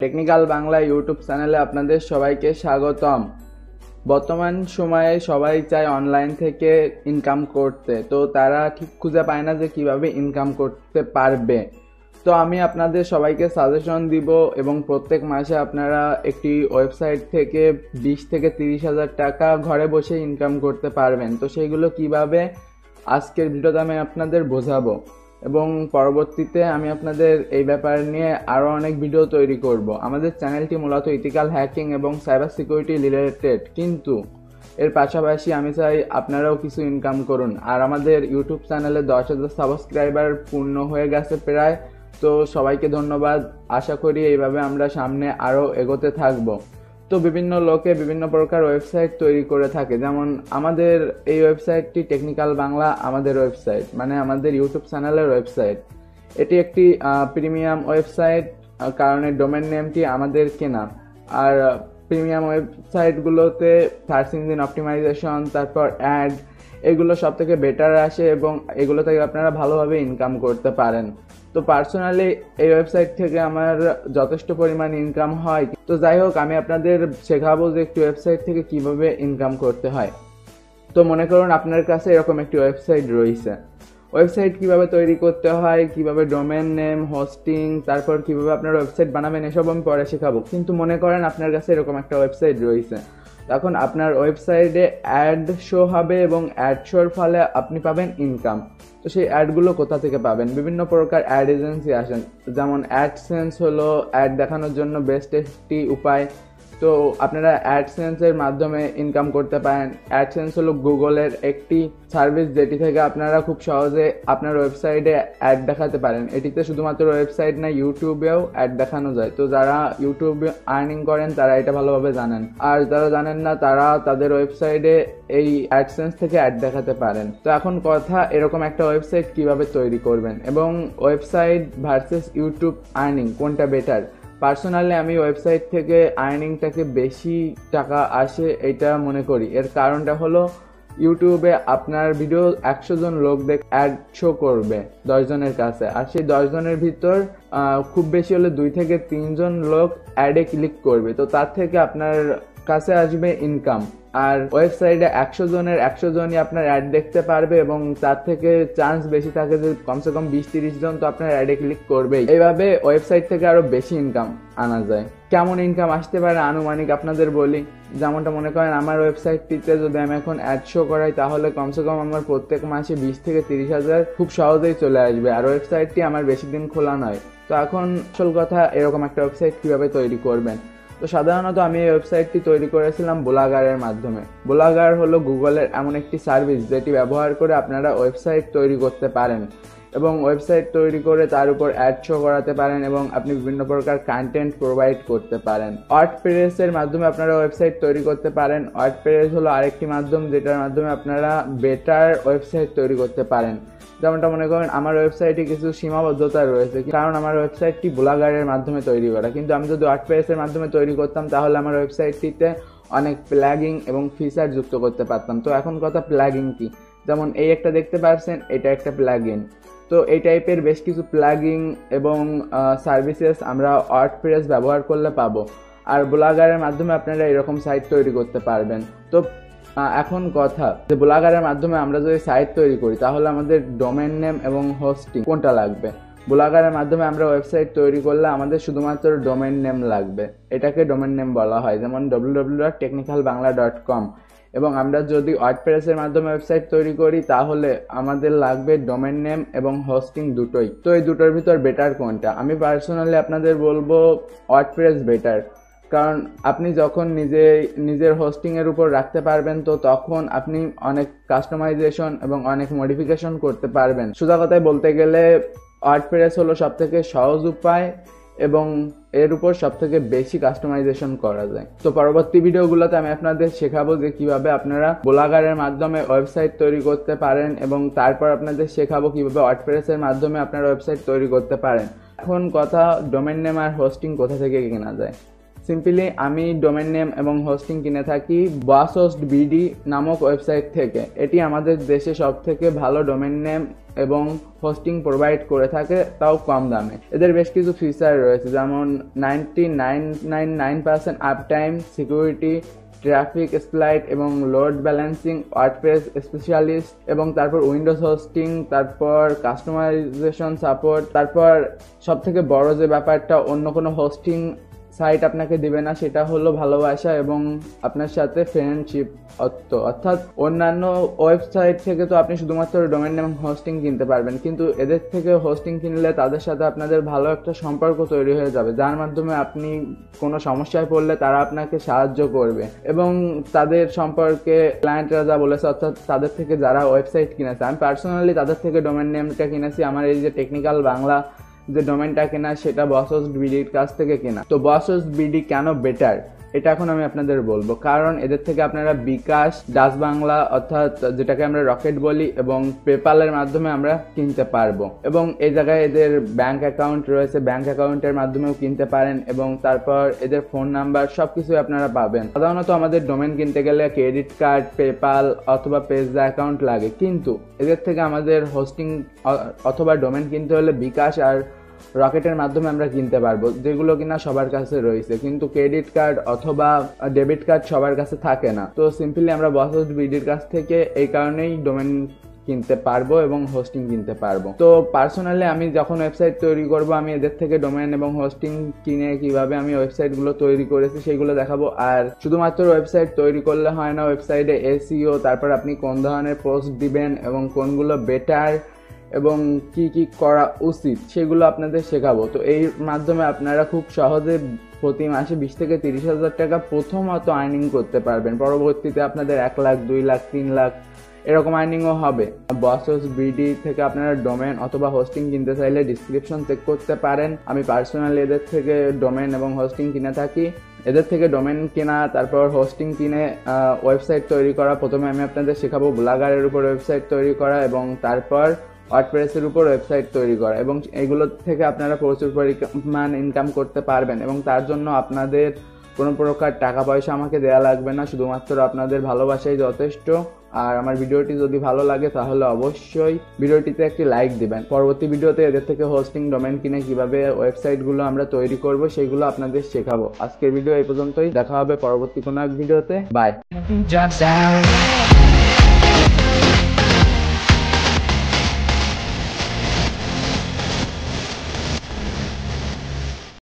Technical Bangla YouTube চ্যানেলে আপনাদের সবাইকে স্বাগতম। বর্তমান সময়ে সবাই চায় অনলাইন থেকে ইনকাম করতে, তো তারা ঠিক খুঁজে পায় না যে কিভাবে ইনকাম করতে পারবে। তো আমি আপনাদের সবাইকে সাজেশন দিব এবং প্রত্যেক মাসে আপনারা একটি ওয়েবসাইট থেকে 20 থেকে 30,000 টাকা ঘরে বসে ইনকাম করতে পারবেন। তো সেইগুলো কিভাবে আজকের ভিডিওতে আমি আপনাদের বোঝাবো এবং পরবর্তীতে আমি আপনাদের এই ব্যাপার নিয়ে আরও অনেক ভিডিও তৈরি করব। আমাদের চ্যানেলটি মূলত ইথিক্যাল হ্যাকিং এবং সাইবার সিকিউরিটি রিলেটেড, কিন্তু এর পাশাপাশি আমি চাই আপনারাও কিছু ইনকাম করুন। আর আমাদের ইউটিউব চ্যানেলে 10,000 সাবস্ক্রাইবার পূর্ণ হয়ে গেছে প্রায়। তো সবাইকে ধন্যবাদ। আশা করি এইভাবে আমরা সামনে আরও এগোতে থাকবো। তো বিভিন্ন লোকে বিভিন্ন প্রকার ওয়েবসাইট তৈরি করে থাকে, যেমন আমাদের এই ওয়েবসাইটটি টেকনিক্যাল বাংলা আমাদের ওয়েবসাইট, মানে আমাদের ইউটিউব চ্যানেলের ওয়েবসাইট। এটি একটি প্রিমিয়াম ওয়েবসাইট, কারণ এর ডোমেন নেমটি আমাদের কেনা। আর প্রিমিয়াম ওয়েবসাইটগুলোতে সার্চ ইঞ্জিন অপটিমাইজেশন, তারপর অ্যাড, এগুলো সব থেকে বেটার আসে এবং এগুলো থেকে আপনারা ভালোভাবে ইনকাম করতে পারেন। তো পার্সোনালি এই ওয়েবসাইট থেকে আমার যথেষ্ট পরিমাণ ইনকাম হয়। তো যাই হোক, আমি আপনাদের শেখাবো যে একটি ওয়েবসাইট থেকে কিভাবে ইনকাম করতে হয়। তো মনে করুন আপনার কাছে এরকম একটি ওয়েবসাইট রয়েছে। ওয়েবসাইট কিভাবে তৈরি করতে হয়, কিভাবে ডোমেন নেম, হোস্টিং, তারপর কিভাবে আপনার ওয়েবসাইট বানাবেন, এসব আমি পরে শেখাবো। কিন্তু মনে করেন আপনার কাছে এরকম একটা ওয়েবসাইট রয়েছে। তখন আপনার ওয়েবসাইটে অ্যাড শো হবে এবং অ্যাড শোর ফলে আপনি পাবেন ইনকাম। তো সেই অ্যাডগুলো কোথা থেকে পাবেন? বিভিন্ন প্রকার অ্যাড এজেন্সি আসেন, যেমন অ্যাডসেন্স হলো অ্যাড দেখানোর জন্য বেস্ট একটি উপায়। তো আপনারা অ্যাডসেন্সের মাধ্যমে ইনকাম করতে পারেন। অ্যাডসেন্স হলো গুগলের একটি সার্ভিস, যেটি থেকে আপনারা খুব সহজে আপনার ওয়েবসাইটে অ্যাড দেখাতে পারেন। এটিতে শুধুমাত্র ওয়েবসাইট না, ইউটিউবেও অ্যাড দেখানো যায়। তো যারা ইউটিউবে আর্নিং করেন তারা এটা ভালোভাবে জানেন, আর যারা জানেন না তারা তাদের ওয়েবসাইটে এই অ্যাডসেন্স থেকে অ্যাড দেখাতে পারেন। তো এখন কথা, এরকম একটা ওয়েবসাইট কিভাবে তৈরি করবেন এবং ওয়েবসাইট ভার্সেস ইউটিউব আর্নিং কোনটা বেটার। পার্সোনালি আমি ওয়েবসাইট থেকে আর্নিংটাকে বেশি টাকা আসে এটা মনে করি। এর কারণটা হলো, ইউটিউবে আপনার ভিডিও 100 জন লোক অ্যাড শো করবে 10 জনের কাছে, আর সেই 10 জনের ভিতর খুব বেশি হলে 2 থেকে 3 জন লোক অ্যাডে ক্লিক করবে। তো তার থেকে আপনার কাছে আসবে ইনকাম। আর ওয়েবসাইটে 100 জনের 100 জনই আপনার অ্যাড দেখতে পারবে এবং তার থেকে চান্স বেশি থাকে যে কমসে কম 20-30 জন তো আপনার অ্যাডে ক্লিক করবেই। এইভাবে ওয়েবসাইট থেকে আরো বেশি ইনকাম আনা যায়। কেমন ইনকাম আসতে পারে আনুমানিক আপনাদের বলি। যেমনটা মনে করেন আমার ওয়েবসাইটটিতে যদি আমি এখন অ্যাড শো করাই, তাহলে কমসে কম আমার প্রত্যেক মাসে 20 থেকে 30,000 খুব সহজেই চলে আসবে। আর ওয়েবসাইটটি আমার বেশি দিন খোলা নয়। তো এখন আসল কথা, এরকম একটা ওয়েবসাইট কিভাবে তৈরি করবেন। তো সাধারণত আমি এই ওয়েবসাইটটি তৈরি করেছিলাম ব্লগারের মাধ্যমে। ব্লগার হলো গুগলের এমন একটি সার্ভিস যেটি ব্যবহার করে আপনারা ওয়েবসাইট তৈরি করতে পারেন এবং ওয়েবসাইট তৈরি করে তার উপর অ্যাড শো করাতে পারেন এবং আপনি বিভিন্ন প্রকার কন্টেন্ট প্রোভাইড করতে পারেন। ওয়ার্ডপ্রেসের মাধ্যমে আপনারা ওয়েবসাইট তৈরি করতে পারেন। ওয়ার্ডপ্রেস হলো আরেকটি মাধ্যম যেটার মাধ্যমে আপনারা বেটার ওয়েবসাইট তৈরি করতে পারেন। যেমনটা মনে করেন আমার ওয়েবসাইটে কিছু সীমাবদ্ধতা রয়েছে, কারণ আমার ওয়েবসাইটটি ব্লগারের মাধ্যমে তৈরি করা। কিন্তু আমি যদি ওয়ার্ডপ্রেসের মাধ্যমে তৈরি করতাম তাহলে আমার ওয়েবসাইটটিতে অনেক প্লাগিং এবং ফিচার যুক্ত করতে পারতাম। তো এখন কথা, প্লাগিং কি? যেমন এই একটা দেখতে পাচ্ছেন, এটা একটা প্লাগইন। তো এই টাইপের বেশ কিছু প্লাগিং এবং সার্ভিসেস আমরা ওয়ার্ডপ্রেস ব্যবহার করলে পাবো। আর ব্লগারের মাধ্যমে আপনারা এরকম সাইট তৈরি করতে পারবেন। তো এখন কথা, যে ব্লগারের মাধ্যমে আমরা যদি সাইট তৈরি করি তাহলে আমাদের ডোমেন নেম এবং হোস্টিং কোনটা লাগবে? ব্লগারের মাধ্যমে আমরা ওয়েবসাইট তৈরি করলে আমাদের শুধুমাত্র ডোমেন নেম লাগবে, এটাকে ডোমেন নেম বলা হয়, যেমন www.technicalbangla.com। এবং আমরা যদি ওয়ার্ডপ্রেসের মাধ্যমে ওয়েবসাইট তৈরি করি তাহলে আমাদের লাগবে ডোমেন নেম এবং হোস্টিং দুটোই। তো এই দুটোর ভিতর বেটার কোনটা? আমি পার্সোনালি আপনাদের বলবো ওয়ার্ডপ্রেস বেটার, কারণ আপনি যখন নিজের হোস্টিংয়ের উপর রাখতে পারবেন তো তখন আপনি অনেক কাস্টমাইজেশন এবং অনেক মডিফিকেশন করতে পারবেন। সোজা কথায় বলতে গেলে ওয়ার্ডপ্রেস হলো সবথেকে সহজ উপায় এবং এর উপর সবথেকে বেশি কাস্টমাইজেশন করা যায়। তো পরবর্তী ভিডিওগুলোতে আমি আপনাদের শেখাবো যে কিভাবে আপনারা ব্লগারের মাধ্যমে ওয়েবসাইট তৈরি করতে পারেন এবং তারপর আপনাদের শেখাবো কিভাবে ওয়ার্ডপ্রেসের মাধ্যমে আপনারা ওয়েবসাইট তৈরি করতে পারেন। এখন কথা, ডোমেন নেম আর হোস্টিং কোথা থেকে কেনা যায়। সিম্পলি আমি ডোমেন নেম এবং হোস্টিং কিনে থাকি বসহোস্ট.বিডি নামক ওয়েবসাইট থেকে। এটি আমাদের দেশে সব থেকে ভালো ডোমেন নেম এবং হোস্টিং প্রোভাইড করে থাকে, তাও কম দামে। এদের বেশ কিছু ফিচার রয়েছে, যেমন 99.99% আপ টাইম, সিকিউরিটি, ট্রাফিক স্প্লাইট এবং লোড ব্যালেন্সিং, ওয়ার্ডপ্রেস স্পেশালিস্ট, এবং তারপর উইন্ডোজ হোস্টিং, তারপর কাস্টমাইজেশন সাপোর্ট। তারপর সব থেকে বড় যে ব্যাপারটা অন্য কোনো হোস্টিং সাইট আপনাকে দিবে না, সেটা হলো ভালোবাসা এবং আপনার সাথে ফ্রেন্ডশিপ। অর্থাৎ অন্যান্য ওয়েবসাইট থেকে তো আপনি শুধুমাত্র ডোমেন নেম হোস্টিং কিনতে পারবেন, কিন্তু এদের থেকে হোস্টিং কিনলে তাদের সাথে আপনাদের ভালো একটা সম্পর্ক তৈরি হয়ে যাবে, যার মাধ্যমে আপনি কোনো সমস্যায় পড়লে তারা আপনাকে সাহায্য করবে। এবং তাদের সম্পর্কে ক্লায়েন্টরা যা বলেছে, অর্থাৎ তাদের থেকে যারা ওয়েবসাইট কিনেছে, আমি পার্সোনালি তাদের থেকে ডোমেন নেমটা কিনেছি। আমার এই যে টেকনিক্যাল বাংলা যে ডোমেনটা কেনা, সেটা বসহোস্ট.বিডির কাছ থেকে কেনা। তো বসহোস্ট.বিডি কেন বেটার, এটা এখন আমি আপনাদের বলবো। কারণ এদের থেকে আপনারা বিকাশ, ডাচ বাংলা অর্থাৎ যেটাকে আমরা রকেট বলি, এবং পেপালের মাধ্যমে আমরা কিনতে পারবো। এবং এই জায়গায় এদের ব্যাংক অ্যাকাউন্ট রয়েছে, ব্যাংক অ্যাকাউন্টের মাধ্যমেও কিনতে পারেন, এবং তারপর এদের ফোন নাম্বার সবকিছু আপনারা পাবেন। সাধারণত আমাদের ডোমেন কিনতে গেলে ক্রেডিট কার্ড, পেপাল অথবা পেজা অ্যাকাউন্ট লাগে, কিন্তু এদের থেকে আমাদের হোস্টিং অথবা ডোমেন কিনতে হলে বিকাশ আর রকেটের মাধ্যমে আমরা কিনতে পারবো, যেগুলো কিনা সবার কাছে রয়েছে, কিন্তু ক্রেডিট কার্ড অথবা ডেবিট কার্ড সবার কাছে থাকে না। তো সিম্পলি আমরা বসহোস্ট.বিডির কাছ থেকে এই কারণেই ডোমেন কিনতে পারবো এবং হোস্টিং কিনতে পারবো। তো পার্সোনালি আমি যখন ওয়েবসাইট তৈরি করব, আমি এদের থেকে ডোমেন এবং হোস্টিং কিনে কিভাবে আমি ওয়েবসাইটগুলো তৈরি করেছি সেগুলো দেখাবো। আর শুধুমাত্র ওয়েবসাইট তৈরি করলে হয় না, ওয়েবসাইটে এসইও, তারপর আপনি কোন ধরনের পোস্ট দিবেন এবং কোনগুলো বেটার এবং কি কি করা উচিত সেগুলো আপনাদের শেখাবো। তো এই মাধ্যমে আপনারা খুব সহজে প্রতি মাসে 20 থেকে 30 হাজার টাকা প্রথমত আর্নিং করতে পারবেন। পরবর্তীতে আপনাদের 1 লাখ, 2 লাখ, 3 লাখ এরকম আর্নিংও হবে। বসহোস্ট.বিডি থেকে আপনারা ডোমেন অথবা হোস্টিং কিনতে চাইলে ডিসক্রিপশন চেক করতে পারেন। আমি পার্সোনালি এদের থেকে ডোমেন এবং হোস্টিং কিনে থাকি। এদের থেকে ডোমেন কেনা, তারপর হোস্টিং কিনে ওয়েবসাইট তৈরি করা। প্রথমে আমি আপনাদের শেখাবো ব্লগারের উপর ওয়েবসাইট তৈরি করা, এবং তারপর ওয়ার্ডপ্রেসের উপর ওয়েবসাইট তৈরি করা, এবং এগুলো থেকে আপনারা প্রচুর পরিমাণ ইনকাম করতে পারবেন। এবং তার জন্য আপনাদের কোনো প্রকার টাকা পয়সা আমাকে দেওয়া লাগবে না, শুধুমাত্র আপনাদের ভালোবাসাই যথেষ্ট। আর আমার ভিডিওটি যদি ভালো লাগে তাহলে অবশ্যই ভিডিওটিতে একটি লাইক দিবেন। পরবর্তী ভিডিওতে এদের থেকে হোস্টিং, ডোমেন কিনে কিভাবে ওয়েবসাইটগুলো আমরা তৈরি করব সেগুলো আপনাদের শেখাবো। আজকের ভিডিও এই পর্যন্তই, দেখা হবে পরবর্তী কোনো এক ভিডিওতে। বাই।